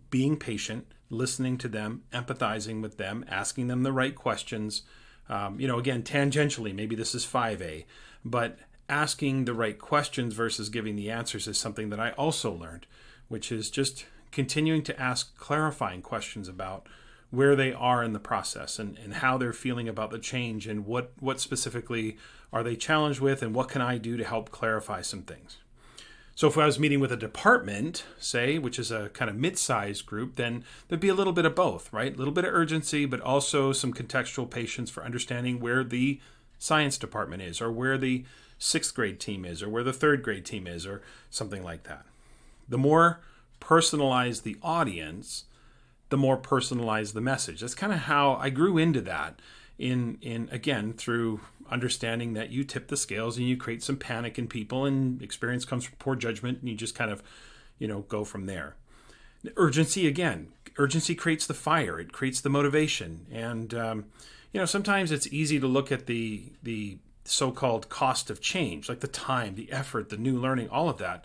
being patient, listening to them, empathizing with them, asking them the right questions. Again, tangentially, maybe this is 5A, but asking the right questions versus giving the answers is something that I also learned, which is just continuing to ask clarifying questions about where they are in the process and how they're feeling about the change and what specifically are they challenged with and what can I do to help clarify some things. So if I was meeting with a department, say, which is a kind of mid-sized group, then there'd be a little bit of both, right? A little bit of urgency, but also some contextual patience for understanding where the science department is, or where the 6th grade team is, or where the 3rd grade team is, or something like that. The more personalized the audience, the more personalized the message. That's kind of how I grew into that in again, through understanding that you tip the scales and you create some panic in people, and experience comes from poor judgment, and you just kind of, go from there. Urgency creates the fire. It creates the motivation. And, sometimes it's easy to look at the so-called cost of change, like the time, the effort, the new learning, all of that.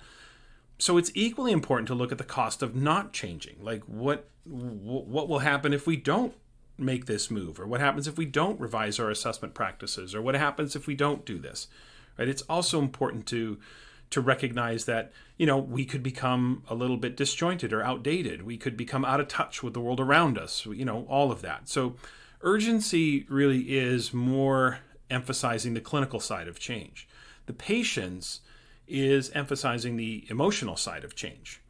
So it's equally important to look at the cost of not changing. Like what will happen if we don't make this move, or what happens if we don't revise our assessment practices, or what happens if we don't do this, right? It's also important to recognize that, we could become a little bit disjointed or outdated. We could become out of touch with the world around us, all of that. So urgency really is more emphasizing the clinical side of change. The patience is emphasizing the emotional side of change.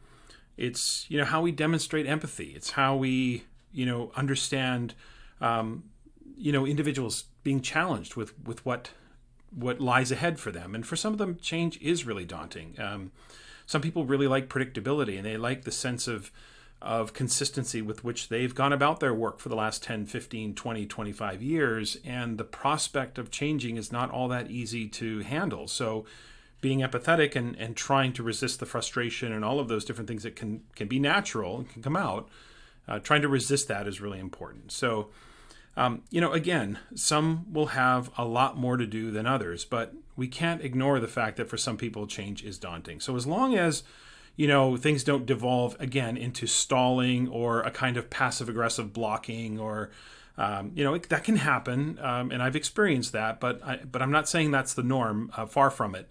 It's, how we demonstrate empathy. It's how we, understand, individuals being challenged with what lies ahead for them. And for some of them, change is really daunting. Some people really like predictability, and they like the sense of consistency with which they've gone about their work for the last 10, 15, 20, 25 years. And the prospect of changing is not all that easy to handle. So being empathetic and trying to resist the frustration and all of those different things that can be natural and can come out, trying to resist that is really important. So, again, some will have a lot more to do than others, but we can't ignore the fact that for some people, change is daunting. So as long as, things don't devolve, again, into stalling or a kind of passive-aggressive blocking or, that can happen, and I've experienced that, but I'm not saying that's the norm, far from it.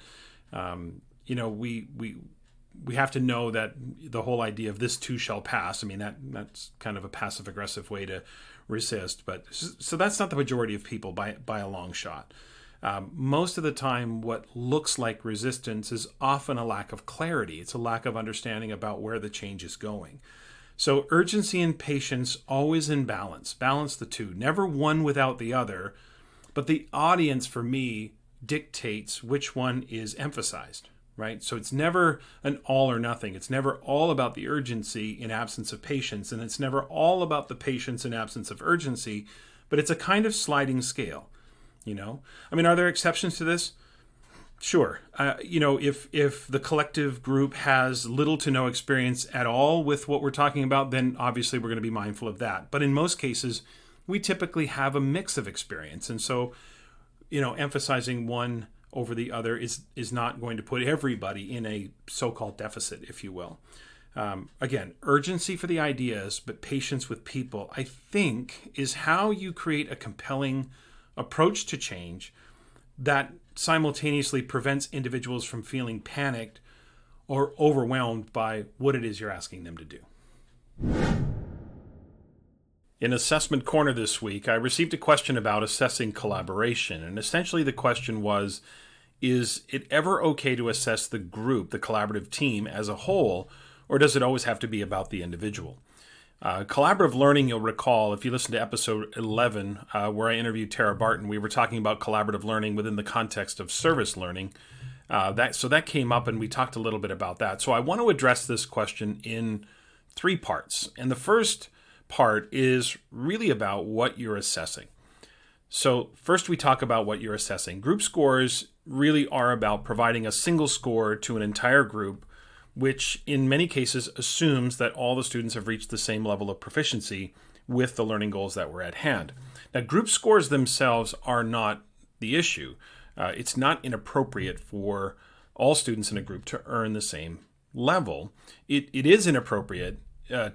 We have to know that the whole idea of this too shall pass. I mean, that's kind of a passive aggressive way to resist, but so that's not the majority of people by a long shot. Most of the time, what looks like resistance is often a lack of clarity. It's a lack of understanding about where the change is going. So urgency and patience always in balance. Balance the two. Never one without the other, but the audience for me dictates which one is emphasized, right? So it's never an all or nothing. It's never all about the urgency in absence of patience, and it's never all about the patience in absence of urgency, but it's a kind of sliding scale, I mean, are there exceptions to this? Sure. If the collective group has little to no experience at all with what we're talking about, then obviously we're going to be mindful of that. But in most cases, we typically have a mix of experience. And so, emphasizing one over the other is not going to put everybody in a so-called deficit, if you will. Again, urgency for the ideas, but patience with people, I think, is how you create a compelling approach to change that simultaneously prevents individuals from feeling panicked or overwhelmed by what it is you're asking them to do. In Assessment Corner this week, I received a question about assessing collaboration. And essentially the question was, is it ever okay to assess the group, the collaborative team as a whole, or does it always have to be about the individual? Collaborative learning, you'll recall, if you listen to episode 11, where I interviewed Tara Barton, we were talking about collaborative learning within the context of service learning. So that came up, and we talked a little bit about that. So I want to address this question in 3 parts. And the first part is really about what you're assessing. So first we talk about what you're assessing. Group scores really are about providing a single score to an entire group, which in many cases assumes that all the students have reached the same level of proficiency with the learning goals that were at hand. Now, group scores themselves are not the issue. It's not inappropriate for all students in a group to earn the same level. It is inappropriate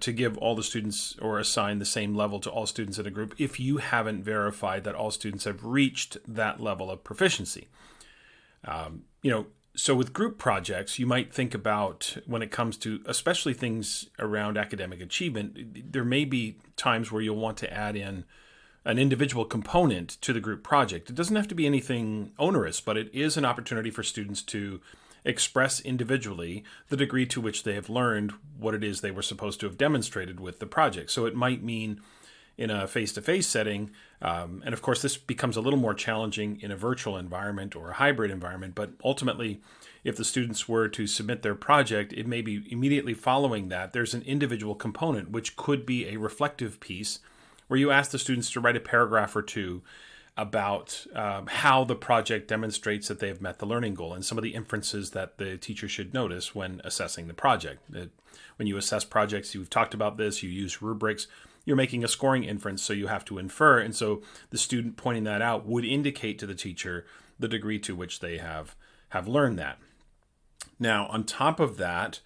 to give all the students or assign the same level to all students in a group if you haven't verified that all students have reached that level of proficiency. So with group projects, you might think about, when it comes to especially things around academic achievement, there may be times where you'll want to add in an individual component to the group project. It doesn't have to be anything onerous, but it is an opportunity for students to express individually the degree to which they have learned what it is they were supposed to have demonstrated with the project. So it might mean in a face-to-face setting, and of course this becomes a little more challenging in a virtual environment or a hybrid environment, but ultimately if the students were to submit their project, it may be immediately following that there's an individual component, which could be a reflective piece where you ask the students to write a paragraph or two about how the project demonstrates that they have met the learning goal and some of the inferences that the teacher should notice when assessing the project. When you assess projects, you've talked about this, you use rubrics, you're making a scoring inference, so you have to infer. And so the student pointing that out would indicate to the teacher the degree to which they have learned that. Now, on top of that,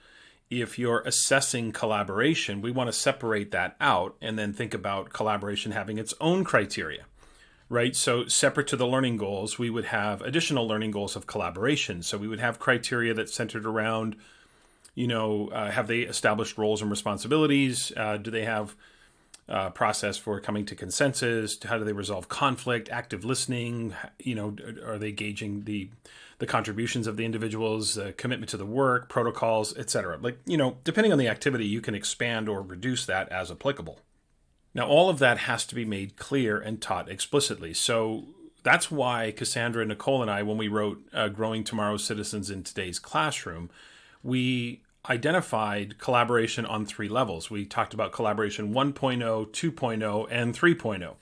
if you're assessing collaboration, we want to separate that out and then think about collaboration having its own criteria, right? So separate to the learning goals, we would have additional learning goals of collaboration. So we would have criteria that's centered around, have they established roles and responsibilities? Do they have process for coming to consensus? How do they resolve conflict? Active listening? Are they gauging the contributions of the individuals? Commitment to the work, protocols, etc. Depending on the activity, you can expand or reduce that as applicable. Now, all of that has to be made clear and taught explicitly. So that's why Cassandra, Nicole, and I, when we wrote Growing Tomorrow's Citizens in Today's Classroom, we identified collaboration on 3 levels. We talked about collaboration 1.0, 2.0, and 3.0.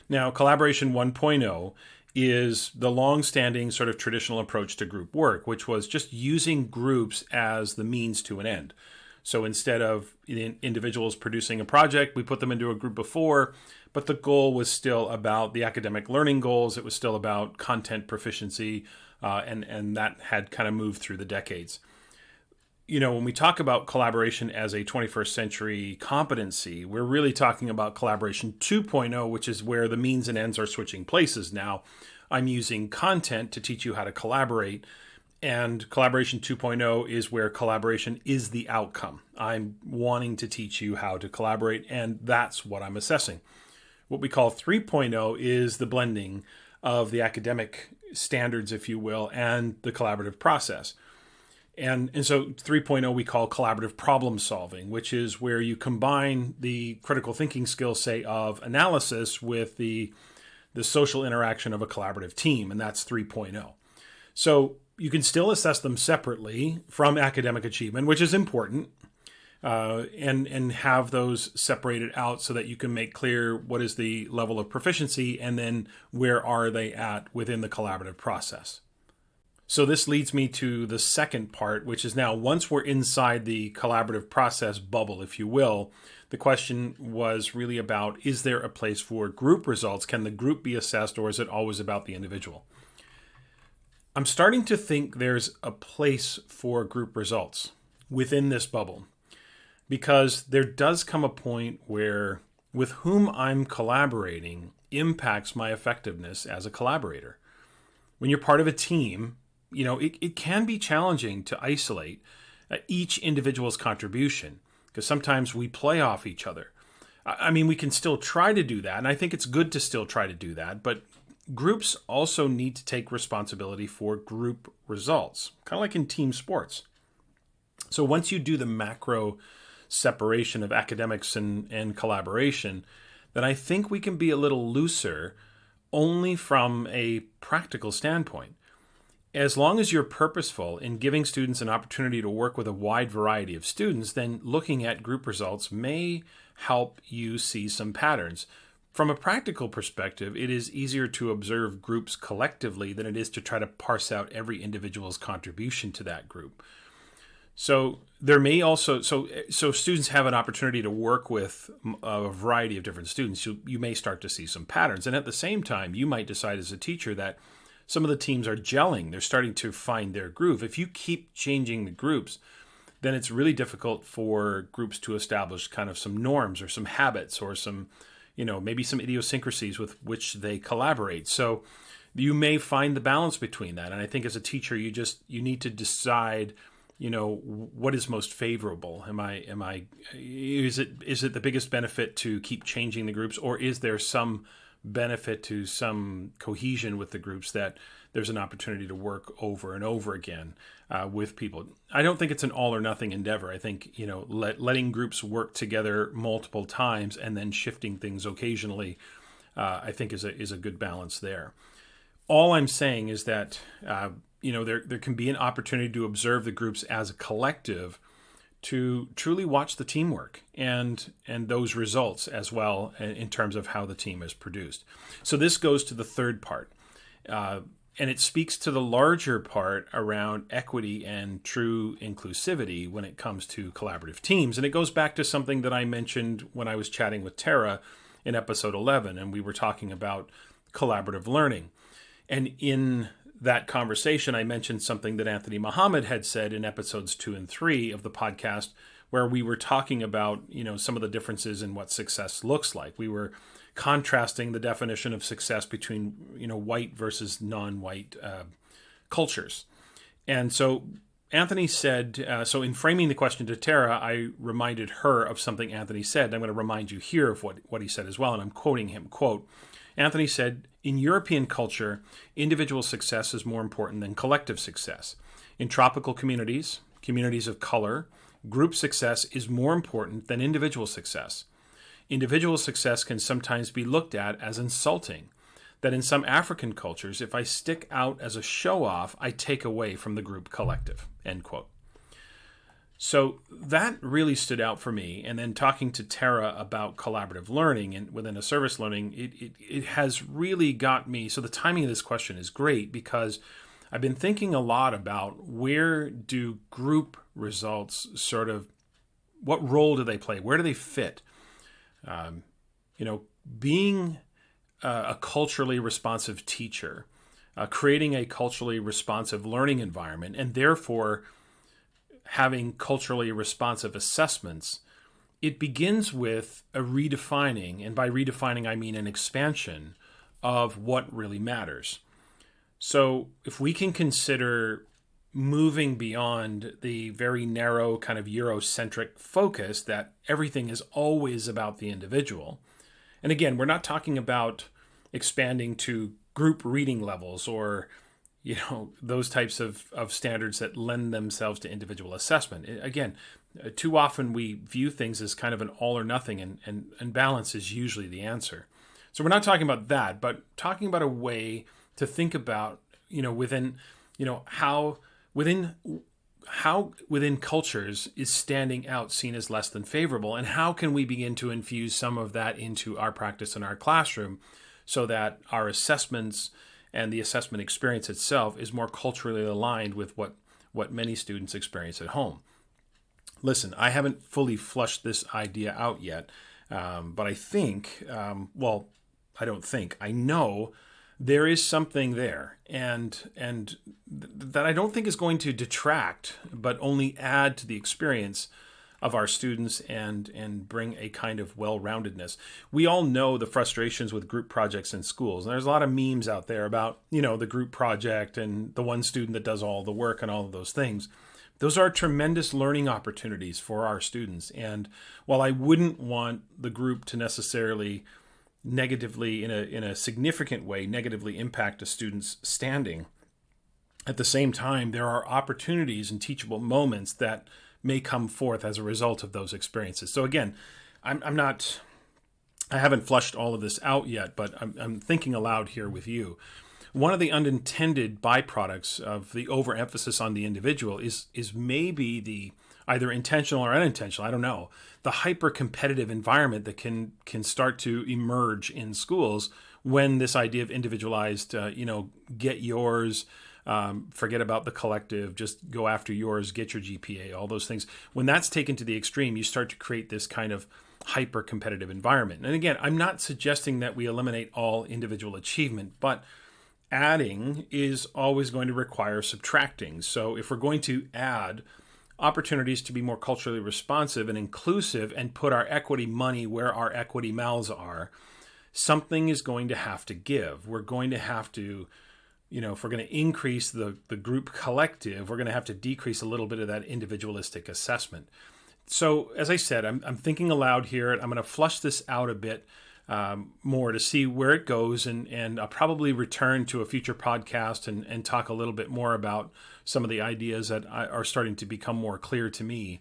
Now, collaboration 1.0 is the long-standing sort of traditional approach to group work, which was just using groups as the means to an end. So instead of individuals producing a project, we put them into a group of 4, but the goal was still about the academic learning goals. It was still about content proficiency, and that had kind of moved through the decades. When we talk about collaboration as a 21st century competency, we're really talking about collaboration 2.0, which is where the means and ends are switching places. Now, I'm using content to teach you how to collaborate, and collaboration 2.0 is where collaboration is the outcome. I'm wanting to teach you how to collaborate, and that's what I'm assessing. What we call 3.0 is the blending of the academic standards, if you will, and the collaborative process. And so 3.0 we call collaborative problem solving, which is where you combine the critical thinking skills, say, of analysis with the social interaction of a collaborative team, and that's 3.0. So you can still assess them separately from academic achievement, which is important, and have those separated out so that you can make clear what is the level of proficiency and then where are they at within the collaborative process. So this leads me to the second part, which is now once we're inside the collaborative process bubble, if you will, the question was really about, is there a place for group results? Can the group be assessed, or is it always about the individual? I'm starting to think there's a place for group results within this bubble, because there does come a point where with whom I'm collaborating impacts my effectiveness as a collaborator. When you're part of a team, it can be challenging to isolate each individual's contribution, because sometimes we play off each other. I mean, we can still try to do that, and I think it's good to still try to do that, but groups also need to take responsibility for group results, kind of like in team sports. So once you do the macro separation of academics and collaboration, then I think we can be a little looser only from a practical standpoint. As long as you're purposeful in giving students an opportunity to work with a wide variety of students, then looking at group results may help you see some patterns. From a practical perspective, it is easier to observe groups collectively than it is to try to parse out every individual's contribution to that group. So there may also, so students have an opportunity to work with a variety of different students. You may start to see some patterns. And at the same time, you might decide as a teacher that some of the teams are gelling. They're starting to find their groove. If you keep changing the groups, then it's really difficult for groups to establish kind of some norms or some habits or some, maybe some idiosyncrasies with which they collaborate. So you may find the balance between that. And I think as a teacher, you need to decide, what is most favorable. Is it the biggest benefit to keep changing the groups, or is there some benefit to some cohesion with the groups that there's an opportunity to work over and over again with people? I don't think it's an all or nothing endeavor. I think, letting groups work together multiple times and then shifting things occasionally, I think is a good balance there. All I'm saying is that, there can be an opportunity to observe the groups as a collective, to truly watch the teamwork and those results as well in terms of how the team is produced. So this goes to the third part, and it speaks to the larger part around equity and true inclusivity when it comes to collaborative teams. And it goes back to something that I mentioned when I was chatting with Tara in episode 11, and we were talking about collaborative learning. And in that conversation, I mentioned something that Anthony Muhammad had said in episodes 2 and 3 of the podcast, where we were talking about, some of the differences in what success looks like. We were contrasting the definition of success between, white versus non-white cultures. And so Anthony said, so in framing the question to Tara, I reminded her of something Anthony said. I'm going to remind you here of what he said as well, and I'm quoting him, quote, Anthony said, in European culture, individual success is more important than collective success. In tropical communities, communities of color, group success is more important than individual success. Individual success can sometimes be looked at as insulting. That in some African cultures, if I stick out as a show-off, I take away from the group collective, end quote. So that really stood out for me. And then talking to Tara about collaborative learning and within a service learning, it has really got me. So the timing of this question is great, because I've been thinking a lot about where do group results what role do they play? Where do they fit? Being a culturally responsive teacher, creating a culturally responsive learning environment, and therefore having culturally responsive assessments, it begins with a redefining, and by redefining I mean an expansion of what really matters. So if we can consider moving beyond the very narrow kind of Eurocentric focus that everything is always about the individual, and again, we're not talking about expanding to group reading levels or those types of standards that lend themselves to individual assessment. Again, too often we view things as kind of an all or nothing, and balance is usually the answer. So we're not talking about that, but talking about a way to think about, how within cultures is standing out seen as less than favorable, and how can we begin to infuse some of that into our practice in our classroom so that our assessments and the assessment experience itself is more culturally aligned with what many students experience at home. Listen, I haven't fully flushed this idea out yet, but I think, I know there is something there, and that I don't think is going to detract, but only add to the experience of our students and bring a kind of well-roundedness. We all know the frustrations with group projects in schools. And there's a lot of memes out there about, the group project and the one student that does all the work and all of those things. Those are tremendous learning opportunities for our students. And while I wouldn't want the group to necessarily negatively, in a significant way, negatively impact a student's standing, at the same time, there are opportunities and teachable moments that may come forth as a result of those experiences. So again, I haven't flushed all of this out yet, but I'm thinking aloud here with you. One of the unintended byproducts of the overemphasis on the individual is maybe the either intentional or unintentional, I don't know, the hyper-competitive environment that can start to emerge in schools when this idea of individualized, get yours, forget about the collective, just go after yours, get your GPA, all those things. When that's taken to the extreme, you start to create this kind of hyper-competitive environment. And again, I'm not suggesting that we eliminate all individual achievement, but adding is always going to require subtracting. So if we're going to add opportunities to be more culturally responsive and inclusive and put our equity money where our equity mouths are, something is going to have to give. We're going to have to, if we're going to increase the group collective, we're going to have to decrease a little bit of that individualistic assessment. So as I said, I'm thinking aloud here. I'm going to flush this out a bit more to see where it goes, and I'll probably return to a future podcast and talk a little bit more about some of the ideas that are starting to become more clear to me.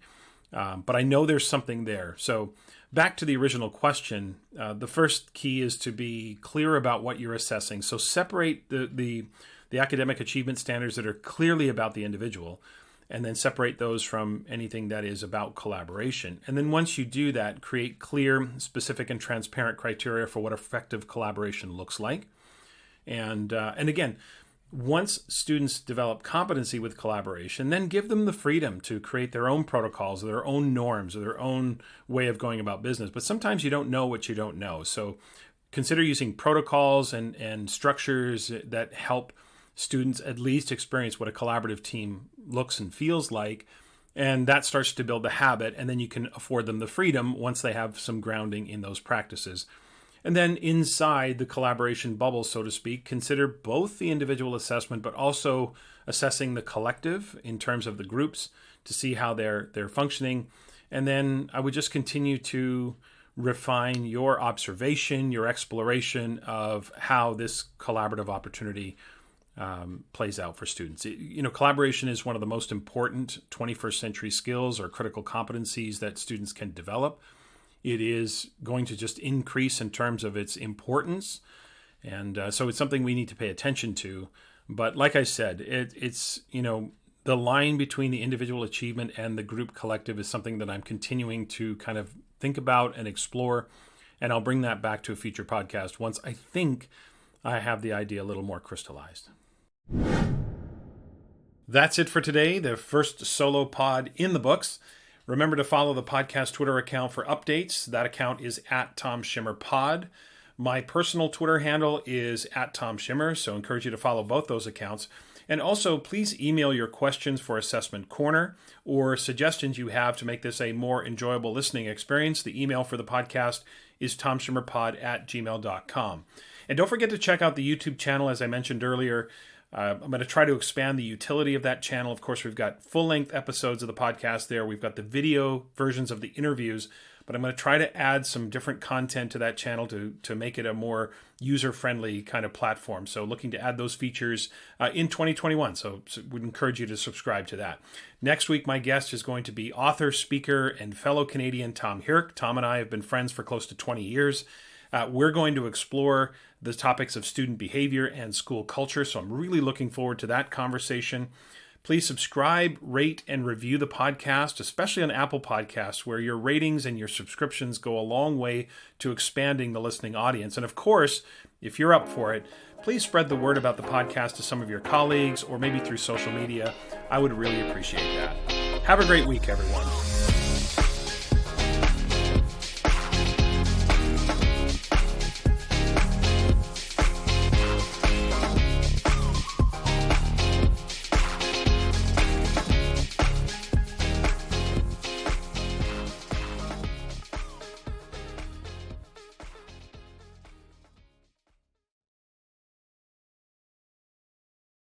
But I know there's something there. So back to the original question, the first key is to be clear about what you're assessing. So separate the academic achievement standards that are clearly about the individual, and then separate those from anything that is about collaboration. And then once you do that, create clear, specific, and transparent criteria for what effective collaboration looks like. And again, once students develop competency with collaboration, then give them the freedom to create their own protocols, their own norms, or their own way of going about business. But sometimes you don't know what you don't know. So consider using protocols and structures that help students at least experience what a collaborative team looks and feels like. And that starts to build the habit, and then you can afford them the freedom once they have some grounding in those practices. And then inside the collaboration bubble, so to speak, consider both the individual assessment, but also assessing the collective in terms of the groups to see how they're functioning. And then I would just continue to refine your observation, your exploration of how this collaborative opportunity plays out for students. Collaboration is one of the most important 21st century skills or critical competencies that students can develop. It is going to just increase in terms of its importance. And so it's something we need to pay attention to. But like I said, it's the line between the individual achievement and the group collective is something that I'm continuing to kind of think about and explore. And I'll bring that back to a future podcast once I think I have the idea a little more crystallized. That's it for today, the first solo pod in the books. Remember to follow the podcast Twitter account for updates. That account is @TomSchimmerPod. My personal Twitter handle is @TomSchimmer, so I encourage you to follow both those accounts. And also, please email your questions for Assessment Corner or suggestions you have to make this a more enjoyable listening experience. The email for the podcast is tomschimmerpod@gmail.com. And don't forget to check out the YouTube channel, as I mentioned earlier. I'm going to try to expand the utility of that channel. Of course, we've got full-length episodes of the podcast there. We've got the video versions of the interviews, but I'm going to try to add some different content to that channel to make it a more user-friendly kind of platform. So looking to add those features in 2021. So we'd encourage you to subscribe to that. Next week, my guest is going to be author, speaker, and fellow Canadian Tom Hirk. Tom and I have been friends for close to 20 years. We're going to explore the topics of student behavior and school culture, so I'm really looking forward to that conversation. Please subscribe, rate, and review the podcast, especially on Apple Podcasts, where your ratings and your subscriptions go a long way to expanding the listening audience. And of course, if you're up for it, please spread the word about the podcast to some of your colleagues or maybe through social media. I would really appreciate that. Have a great week, everyone.